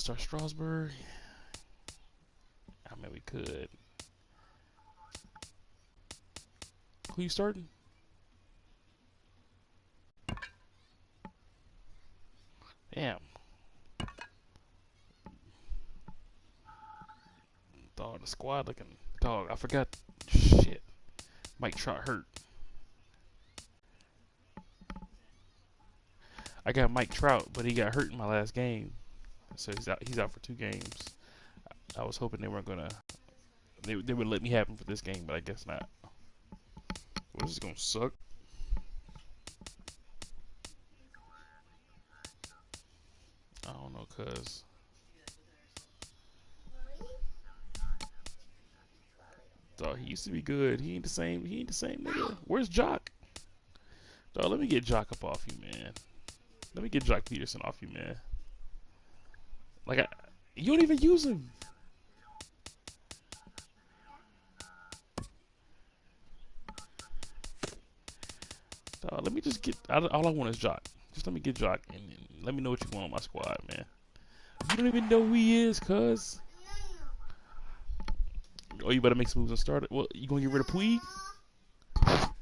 start Strasburg. I mean, we could. Who you starting? Damn. Dog, the squad looking. Dog, I forgot. Shit. Mike Trout hurt. I got Mike Trout, but he got hurt in my last game. So he's out for 2 games. I was hoping they weren't gonna. They would let me have him for this game, but I guess not. Well, this is gonna suck. I don't know, cuz. Dog, he used to be good. He ain't the same nigga. Where's Jock? Dog, let me get Jock up off you, man. Let me get Jock Peterson off you, man. Like, you don't even use him. Dog, let me just get. All I want is Jock. Just let me get Jock and let me know what you want on my squad, man. You don't even know who he is, cuz. Oh, you better make some moves and start it. Well, you gonna get rid of Puig? Oh.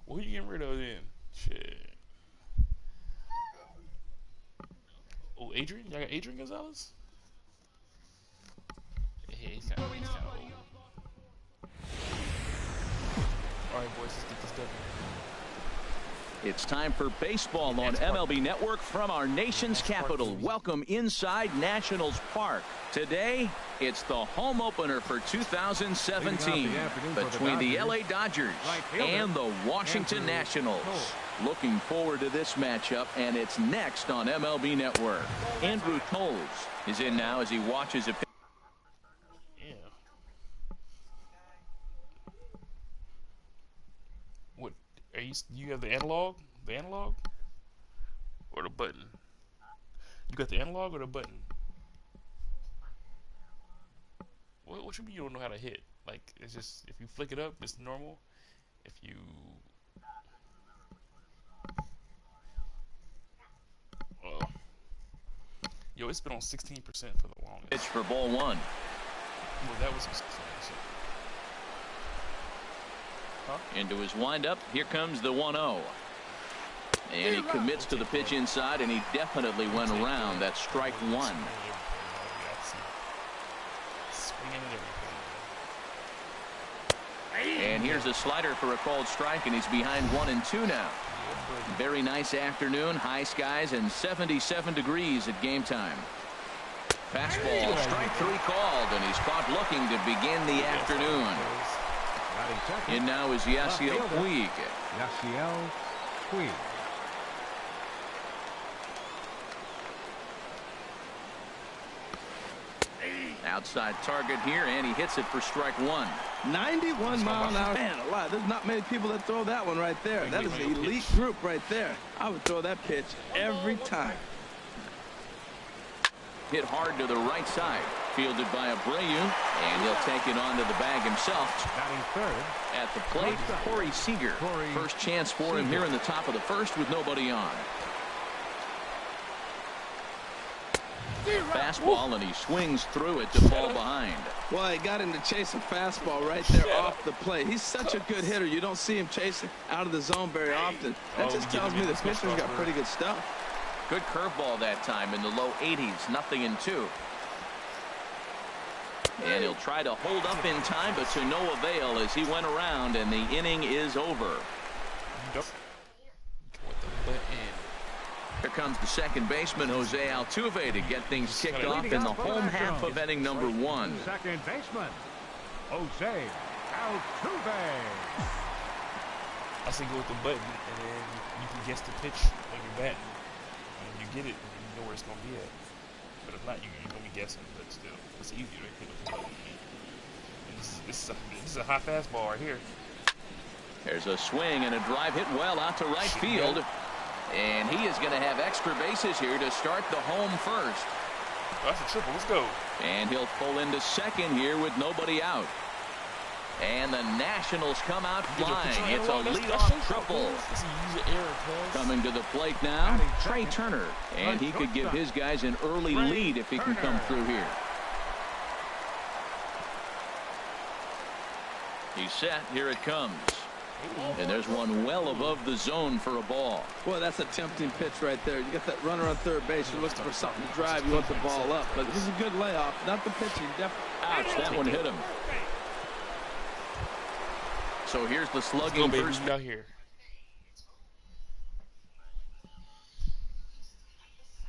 Well, who you getting rid of then? Shit. Oh, Adrian? Y'all got Adrian Gonzalez? Yeah, he's kinda old. Alright, boys, let's get this done. It's time for baseball on MLB Network from our nation's capital. Welcome inside Nationals Park. Today, it's the home opener for 2017 between the LA Dodgers and the Washington Nationals. Looking forward to this matchup, and it's next on MLB Network. Andrew Toles is in now as he watches a. You have the analog? The analog? Or the button? You got the analog or the button? What you mean you don't know how to hit? Like, it's just, if you flick it up, it's normal. If you... Yo, it's been on 16% for the longest. Pitch for ball 1. Well, that was 16%. Huh? Into his windup. Here comes the 1-0. And he commits to the pitch inside, and he definitely went around. That's strike 1. And here's a slider for a called strike, and he's behind 1-2 now. Very nice afternoon. High skies and 77 degrees at game time. Fastball, strike 3 called, and he's caught looking to begin the afternoon. And now is Yasiel Puig. Yasiel Puig. Outside target here, and he hits it for strike 1. 91 mile an hour. Man alive, there's not many people that throw that one right there. That is an elite group right there. I would throw that pitch every time. Hit hard to the right side. Fielded by Abreu, and he'll take it onto the bag himself. Batting third. At the plate, Corey Seager. First chance for him here in the top of the first with nobody on. Fastball, and he swings through it to fall behind. Well, he got him to chase a fastball right there off the plate. He's such a good hitter. You don't see him chasing out of the zone very often. That just tells me the pitcher's got pretty good stuff. Good curveball that time in the low 80s. 0-2. And he'll try to hold up in time, but to no avail as he went around, and the inning is over. Here comes the second baseman, Jose Altuve, to get things kicked off in the home half of inning number 1. Second baseman, Jose Altuve. I say go with the button, and then you can guess the pitch when you're batting. And you get it, and you know where it's going to be at. But if not, you're going to be guessing, but still, it's easy right here with the button. This is a high fastball right here. There's a swing and a drive hit well out to right field. And he is going to have extra bases here to start the home first. That's a triple. Let's go. And he'll pull into second here with nobody out. And the Nationals come out flying. It's a leadoff triple. Coming to the plate now, Trey Turner. And he could give his guys an early lead if he can come through here. He's set. Here it comes. And there's one well above the zone for a ball. Boy, that's a tempting pitch right there. You got that runner on third base. You're looking for something to drive. You want the ball up. But this is a good layoff. Not the pitching. Ouch, that one hit him. So here's the slugging first. Out here.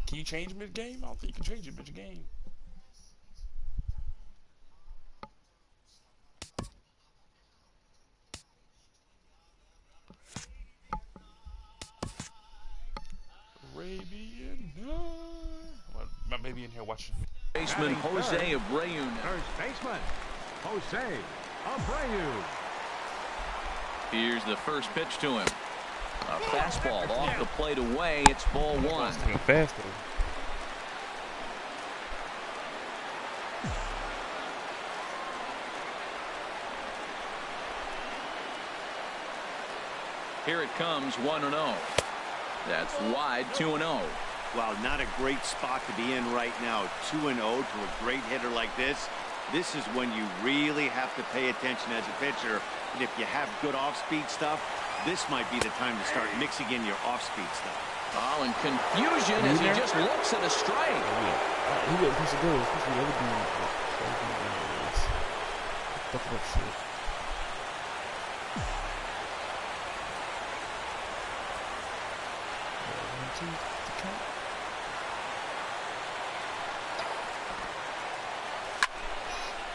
Can you change mid-game? I don't think you can change it mid-game. Arabian. My baby in here watching. Baseman Jose Abreu. First baseman Jose Abreu. Here's the first pitch to him. A fastball off the plate away. It's ball one. Faster. Here it comes, 1-0. That's wide, 2-0. Wow, not a great spot to be in right now. 2-0 to a great hitter like this. This is when you really have to pay attention as a pitcher. And if you have good off-speed stuff, this might be the time to start mixing in your off-speed stuff. Oh, and confusion as he just looks at a strike. He wasn't supposed to go. He's supposed to be the other dude. Fuck up shit.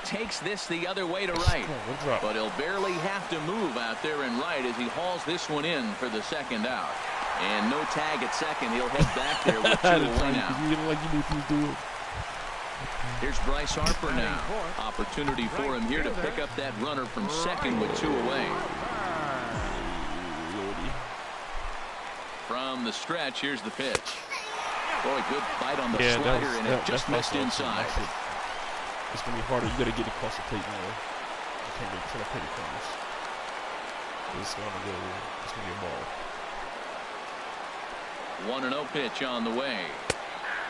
Takes this the other way to right, but he'll barely have to move out there in right as he hauls this one in for the second out. And no tag at second. He'll head back there with 2 away now. Here's Bryce Harper now. Opportunity for him here to pick up that runner from second with 2 away. From the stretch, here's the pitch. Boy, good fight on the slider, and it just missed inside. It's going to be harder. You got to get across the plate more. You can't get to the plate corners. It's going to go. It's going to be a ball. 1-0 pitch on the way.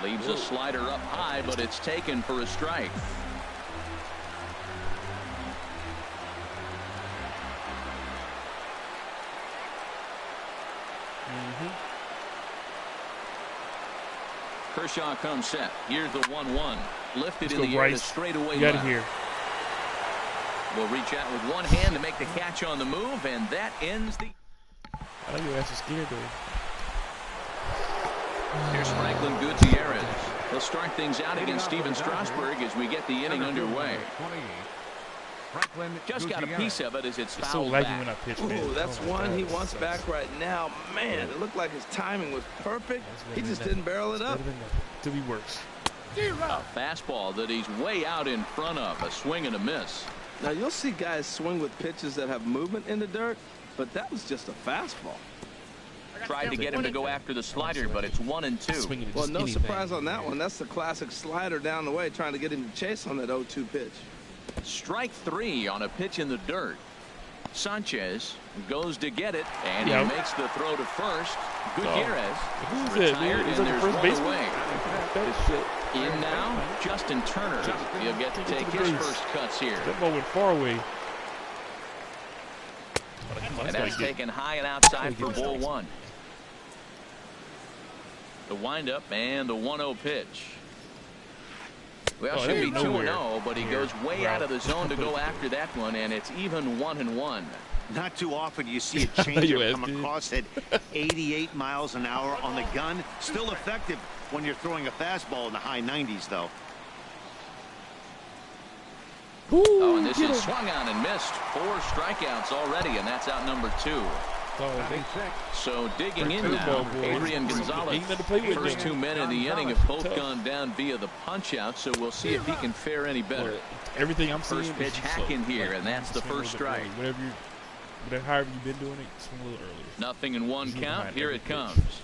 Leaves a slider up high, but it's taken for a strike. Kershaw comes set. Here's the 1-1. Lifted in the air to straightaway left. Here. Will reach out with one hand to make the catch on the move, and that ends the. I know your ass is scared though. Here's Franklin Gutierrez. He'll start things out against Steven Strasburg as we get the inning underway. Just got a piece of it as it's fouled back. When I pitch, ooh, that's one he wants back right now. Man, it looked like his timing was perfect. He just didn't barrel it up. Till he works. A fastball that he's way out in front of. A swing and a miss. Now, you'll see guys swing with pitches that have movement in the dirt, but that was just a fastball. Tried to get him to go after the slider, but it's 1-2. Well, no surprise on that one. That's the classic slider down the way, trying to get him to chase on that 0-2 pitch. Strike 3 on a pitch in the dirt. Sanchez goes to get it, and he makes the throw to first. Gutierrez retired, and there's one away. In now, Justin Turner. He'll get to take his first cuts here. That ball went far away. And that's taken high and outside for ball 1. The windup and the 1-0 pitch. Well, should be 2-0, but he goes way out of the zone to go after that one, and it's even 1-1. Not too often you see a changeup come across at 88 miles an hour on the gun. Still effective when you're throwing a fastball in the high 90s, though. Oh, and this is swung on and missed. 4 strikeouts already, and that's out number 2. So digging in now, Adrian Gonzalez. First 2 men in the inning have both gone down via the punch out, so we'll see if he can fare any better. Everything I'm seeing. First pitch hack in here, and that's the first strike. However you've been doing it, swing a little earlier. Nothing in 1 count. Here it comes.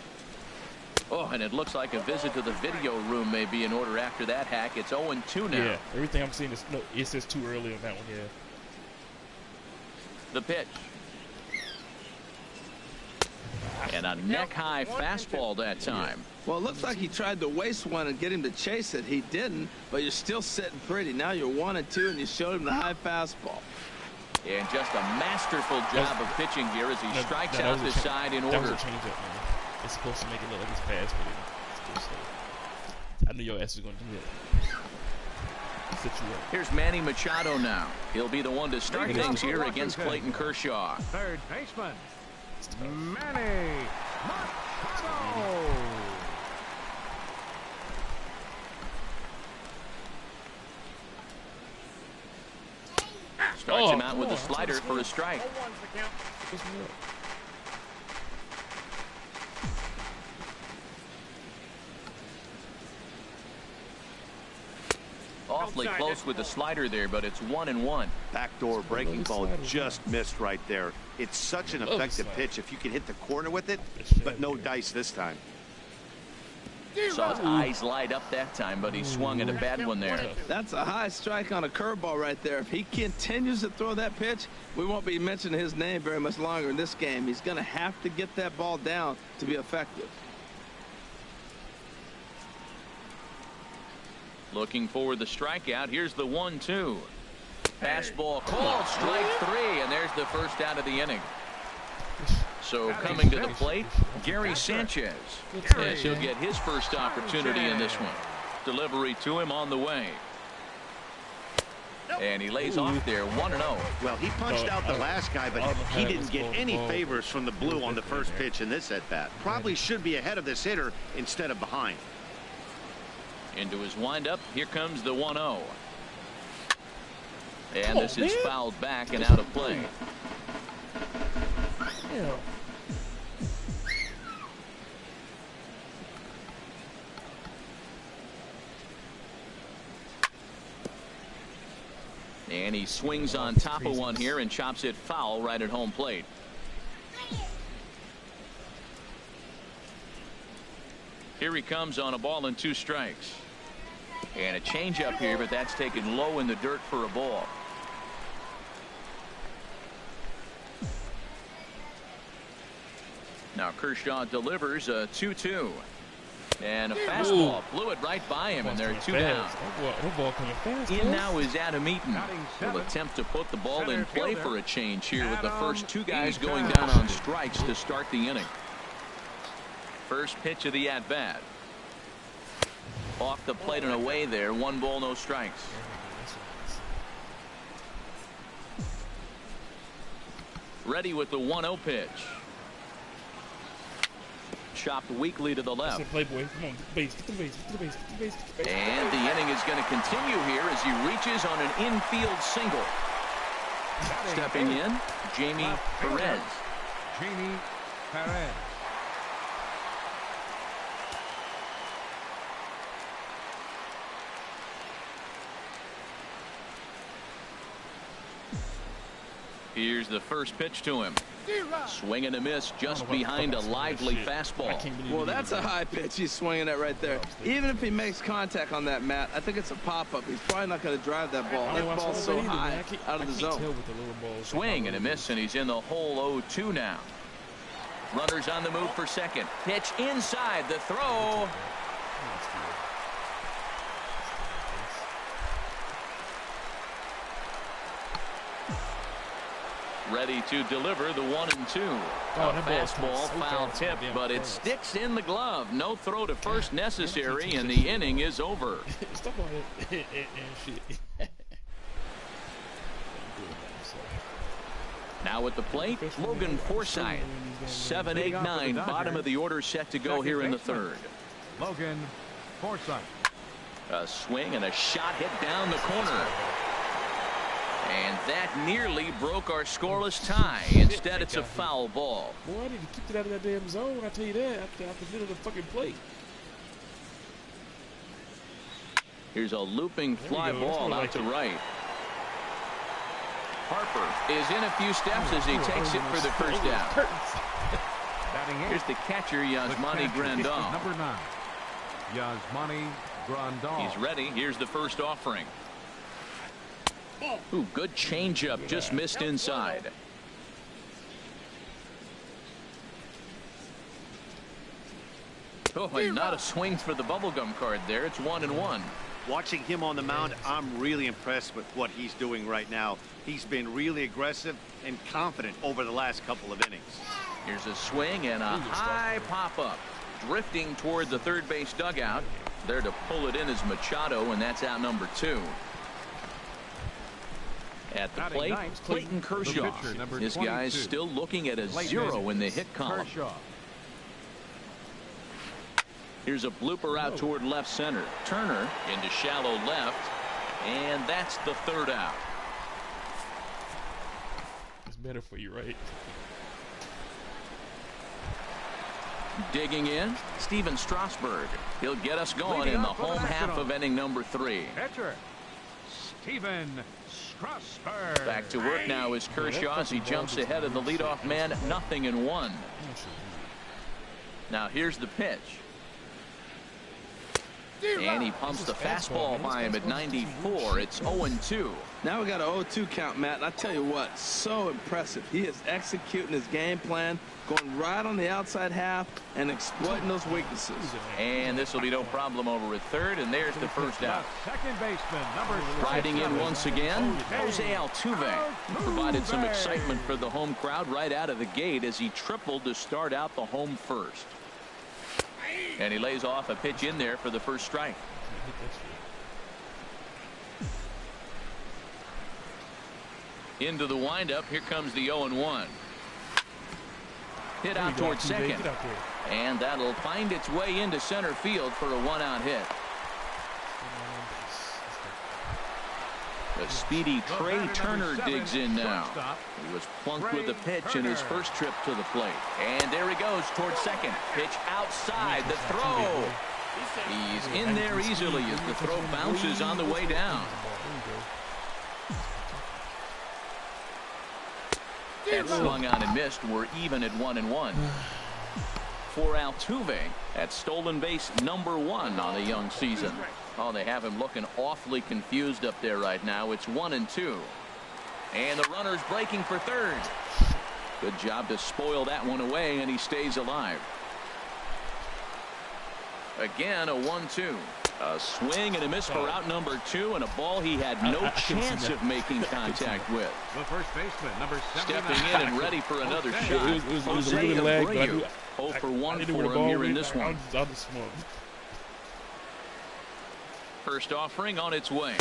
Oh, and it looks like a visit to the video room may be in order after that hack. It's 0-2 now. Yeah, everything I'm seeing is it says too early on that one. Yeah. The pitch. And a neck-high fastball that time. Well, it looks like he tried to waste one and get him to chase it. He didn't, but you're still sitting pretty. Now you're 1-2, and you showed him the high fastball. And just a masterful job of pitching here as he strikes out the side in order. That was a change up, man. It's supposed to make it look like it's fast, but it's still slow. I knew your ass was going to do that. Set you up. Here's Manny Machado now. He'll be the one to start things here against Clayton Kershaw. Third baseman, Manny Machado. Starts him out with a slider for a strike. Awfully close with the slider there, but it's 1-1. Backdoor breaking ball just missed right there. It's such an effective pitch if you can hit the corner with it, but no dice this time. Saw his eyes light up that time, but he swung at a bad one there. That's a high strike on a curveball right there. If he continues to throw that pitch, we won't be mentioning his name very much longer in this game. He's going to have to get that ball down to be effective. Looking for the strikeout. Here's the 1-2. Fastball called, strike 3, and there's the first out of the inning. So coming to the plate, Gary Sanchez, as he'll get his first opportunity in this one. Delivery to him on the way. And he lays off there, 1-0. Well, he punched out the last guy, but he didn't get any favors from the blue on the first pitch in this at-bat. Probably should be ahead of this hitter instead of behind. Into his windup, here comes the 1-0. And this is fouled back and out of play. And he swings on top of one here and chops it foul right at home plate. Here he comes on a ball and 2 strikes. And a changeup here, but that's taken low in the dirt for a ball. Now Kershaw delivers a 2-2. And a fastball blew it right by him, and they're 2 down. In now is Adam Eaton. He'll attempt to put the ball in play for a change here with the first 2 guys going down on strikes to start the inning. First pitch of the at-bat. Off the plate and away there. 1 ball, no strikes. Ready with the 1-0 pitch. Chopped weakly to the left. And the inning is going to continue here as he reaches on an infield single. Stepping in, Jamie Perez. Jamie Perez. Here's the first pitch to him. Swing and a miss just behind a lively fastball. Well, that's a high pitch he's swinging at right there. Even if he makes contact on that, Matt, I think it's a pop-up. He's probably not going to drive that ball. That ball's so high out of the zone. Swing and a miss, and he's in the hole 0-2 now. Runners on the move for second. Pitch inside the throw. Ready to deliver the 1-2. A fastball foul tip, but it sticks in the glove. No throw to first necessary, and the inning is over. Now at the plate, Logan Forsythe. 7, 8, 9, bottom of the order set to go here in the third. Logan Forsythe. A swing and a shot hit down the corner. And that nearly broke our scoreless tie. Instead, it's a foul ball. Boy, I need to keep it out of that damn zone. I tell you that. After the middle of the fucking plate. Here's a looping fly ball out to right. Harper is in a few steps as he takes it for the first down. Here's the catcher, Yasmani Grandal. Number 9, Yasmani Grandal. He's ready. Here's the first offering. Ooh, good changeup, just missed inside. Oh, and not a swing for the bubblegum card there. It's 1-1. Watching him on the mound, I'm really impressed with what he's doing right now. He's been really aggressive and confident over the last couple of innings. Here's a swing and a high pop-up. Drifting toward the third base dugout. There to pull it in is Machado, and that's out number 2. At the plate, Clayton Kershaw. This guy's still looking at a 0 in the hit column. Here's a blooper out toward left center. Turner into shallow left, and that's the third out. It's better for you, right? Digging in, Steven Strasburg. He'll get us going in the home half of inning number 3. Pitcher, Steven Strasburg. Back to work now is Kershaw as he jumps ahead of the leadoff man, 0-1. Now here's the pitch. And he pumps the fastball by him at 94. It's 0-2. Now we got an 0-2 count, Matt. And I tell you what, so impressive. He is executing his game plan, going right on the outside half and exploiting those weaknesses. And this will be no problem over at third, and there's the first out. Second baseman, number 6. Riding in once again, Jose Altuve. He provided some excitement for the home crowd right out of the gate as he tripled to start out the home first. And he lays off a pitch in there for the first strike. Into the windup. Here comes the 0-1. Hit out towards second. And that'll find its way into center field for a 1-out hit. The speedy Trey Turner digs in now. He was plunked with a pitch in his first trip to the plate. And there he goes towards second. Pitch outside. The throw. He's in there easily as the throw bounces on the way down. And swung on and missed. We're even at 1-1. For Altuve, that's stolen base number 1 on the young season. Oh, they have him looking awfully confused up there right now. It's 1-2. And the runner's breaking for third. Good job to spoil that one away, and he stays alive. Again, a 1-2. A swing and a miss for out number 2, and a ball he had no chance of making contact with. The first baseman, number 7. Stepping in and ready for another shot. It was a little lag, but I knew 0 for 1 for him here in this one. First offering on its way.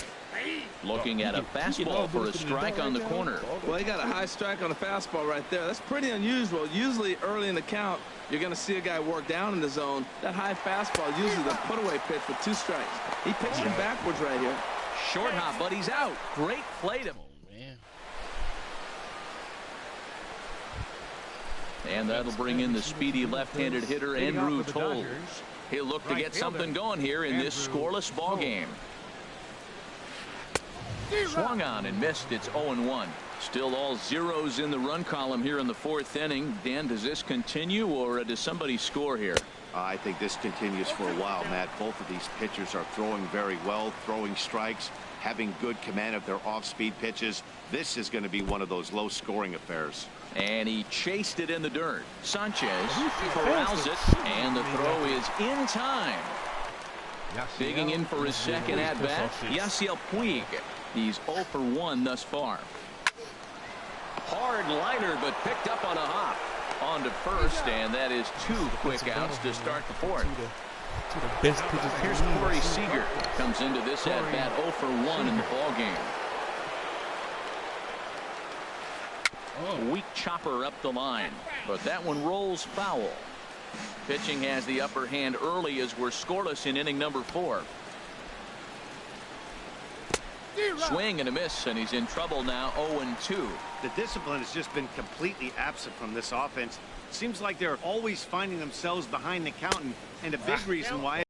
Looking at a fastball for a strike on the corner. Well, he got a high strike on the fastball right there. That's pretty unusual. Usually early in the count, you're going to see a guy work down in the zone. That high fastball, usually the put-away pitch with 2 strikes. He pitched him backwards right here. Short hop, but he's out. Great play to him. And that'll bring in the speedy left-handed hitter Andrew Toles. He'll look to get something going here in this scoreless ball game. Swung on and missed. It's 0-1. Still all zeros in the run column here in the 4th inning. Dan, does this continue, or does somebody score here? I think this continues for a while, Matt. Both of these pitchers are throwing very well, throwing strikes, having good command of their off-speed pitches. This is going to be one of those low-scoring affairs. And he chased it in the dirt. Sanchez corrals it, and the throw is in time. Digging in for his second at-bat, Yasiel Puig. He's 0 for 1 thus far. Hard liner, but picked up on a hop. On to first, and that is 2 quick outs to start the 4th. Here's Corey Seager. Comes into this at-bat 0 for 1 in the ballgame. Weak chopper up the line, but that one rolls foul. Pitching has the upper hand early as we're scoreless in inning number 4. Swing and a miss, and he's in trouble now. 0-2. The discipline has just been completely absent from this offense. Seems like they're always finding themselves behind the count, and a big reason why